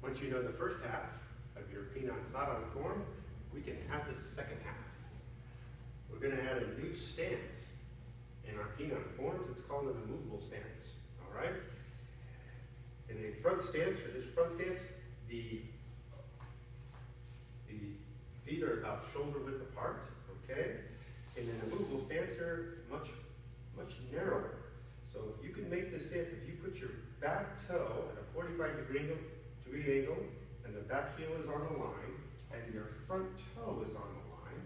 Once you know the first half of your Pinan form, we can add the second half. We're going to add a new stance in our Pinan forms. It's called an immovable stance. All right? In a front stance, for this front stance, the feet are about shoulder width apart. Okay? In an immovable stance, they're much narrower. So you can make this stance if you put your back toe at a 45-degree angle, and the back heel is on the line, and your front toe is on the line.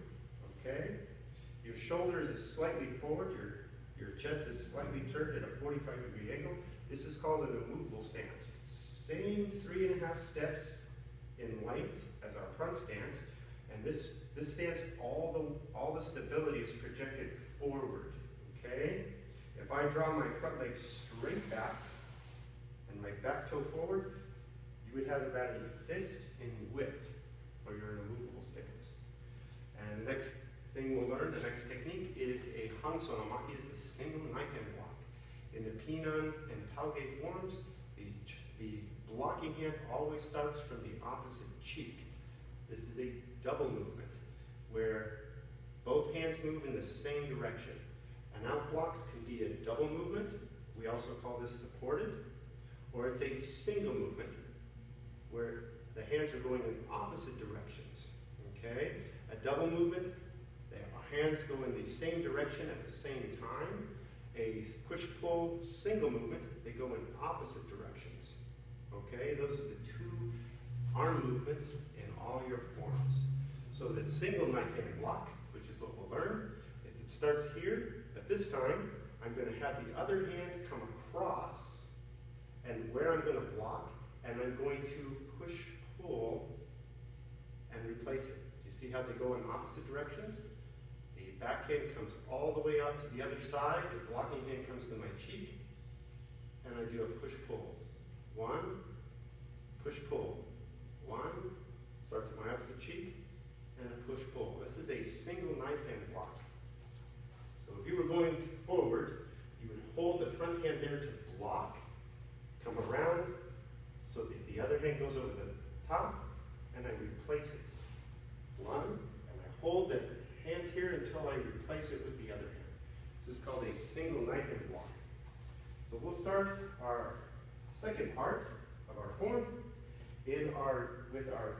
Okay? Your shoulders is slightly forward, your chest is slightly turned at a 45-degree angle. This is called an immovable stance. Same 3.5 steps in length as our front stance, and this stance, all the stability is projected forward. Okay? If I draw my front leg straight back and my back toe forward, you would have about a fist in width for your immovable stance. And the next thing we'll learn, the next technique, is a hansonomaki, is the single knife hand block. In the Pinan and Talge forms, the blocking hand always starts from the opposite cheek. This is a double movement where both hands move in the same direction. An out blocks can be a double movement. We also call this supported. Or it's a single movement where the hands are going in opposite directions. Okay? A double movement, the hands go in the same direction at the same time. A push-pull single movement, they go in opposite directions. Okay? Those are the two arm movements in all your forms. So the single knife hand block, which is what we'll learn, is it starts here, but this time I'm going to have the other hand come across, and where I'm going to block, and I'm going to push-pull and replace it. You see how they go in opposite directions? The back hand comes all the way out to the other side, the blocking hand comes to my cheek, and I do a push-pull. One, push-pull. One, starts at my opposite cheek, and a push-pull. This is a single knife hand block. So if you were going forward, you would hold the front hand there to block, come around, so that the other hand goes over the top, and I replace it. One, and I hold the hand here until I replace it with the other hand. This is called a single knife hand block. So we'll start our second part of our form with our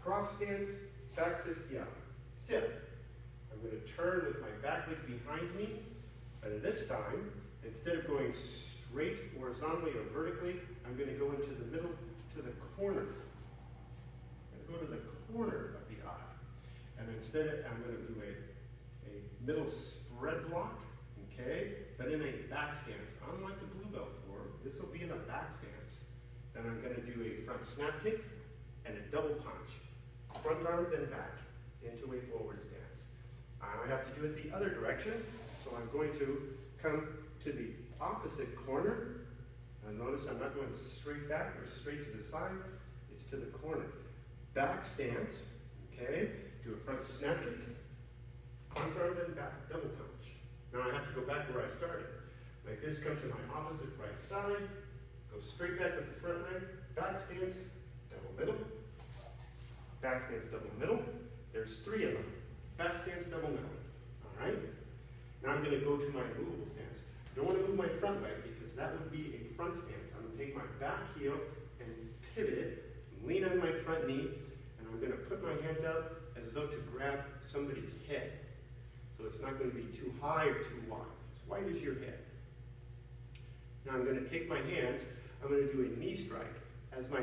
cross stance, back fist down. Sit. I'm going to turn with my back leg behind me, and this time, instead of going straight horizontally or vertically, I'm going to go into the middle, to the corner. I'm going to go to the corner of the eye. And instead, I'm going to do a middle spread block, okay? But in a back stance. Unlike the blue belt form, this will be in a back stance. Then I'm going to do a front snap kick and a double punch. Front arm, then back into a forward stance. I have to do it the other direction, so I'm going to come to the opposite corner. And notice I'm not going straight back or straight to the side, it's to the corner. Back stance, okay? Do a front snap kick, front arm, then back, double punch. Now I have to go back where I started. My fists come to my opposite right side, go straight back with the front leg, back stance, double middle, back stance, double middle. There's 3 of them. Back stance, double middle. All right? Now I'm going to go to my immovable stance. I don't want to move my front leg because that would be a front stance. I'm going to take my back heel and pivot it, lean on my front knee, and I'm going to put my hands out as though to grab somebody's head. So it's not going to be too high or too wide. It's wide as your head. Now I'm going to take my hands, I'm going to do a knee strike. As my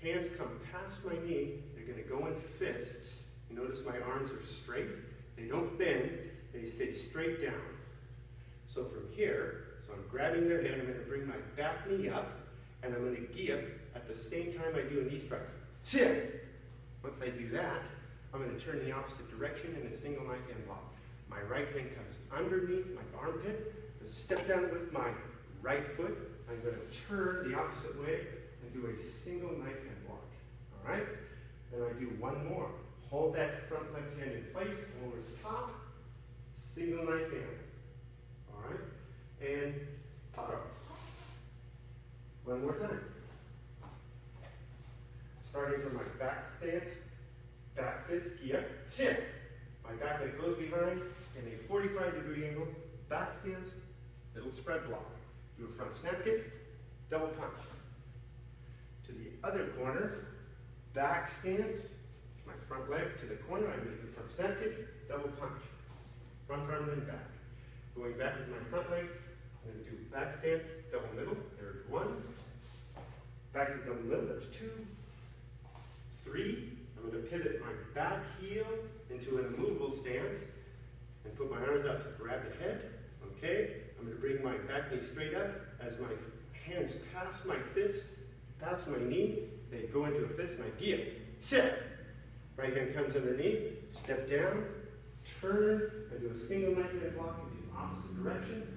hands come past my knee, they're going to go in fists. Notice my arms are straight. They don't bend. They stay straight down. So from here, so I'm grabbing their head, I'm going to bring my back knee up, and I'm going to gi up at the same time I do a knee strike. Sit! Once I do that, I'm going to turn the opposite direction in a single knife hand block. My right hand comes underneath my armpit, step down with my right foot. I'm going to turn the opposite way and do a single knife hand block. All right? Then I do one more. Hold that front left hand in place over the top, single knife hand. All right? And paro. One more time. Starting from my back stance, back fist, kia, sit. My back leg goes behind in a 45-degree angle, back stance, middle spread block. Do a front snap kick, double punch. To the other corner, back stance, my front leg to the corner, I'm going to do front snap kick, double punch. Front arm then back. Going back with my front leg, I'm going to do back stance, double middle, there's one. Back stance, double middle, there's two. Three, I'm going to pivot my back heel into an immovable stance and put my arms out to grab the head. Okay, I'm going to bring my back knee straight up as my hands pass my fist, pass my knee. They go into a fist and I give. Sit. Right hand comes underneath, step down, turn, and do a single knife hand block in the opposite direction.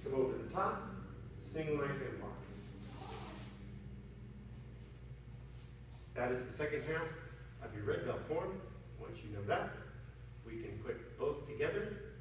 Come over the top, single knife hand block. That is the second half of your red belt form. Once you know that, we can put both together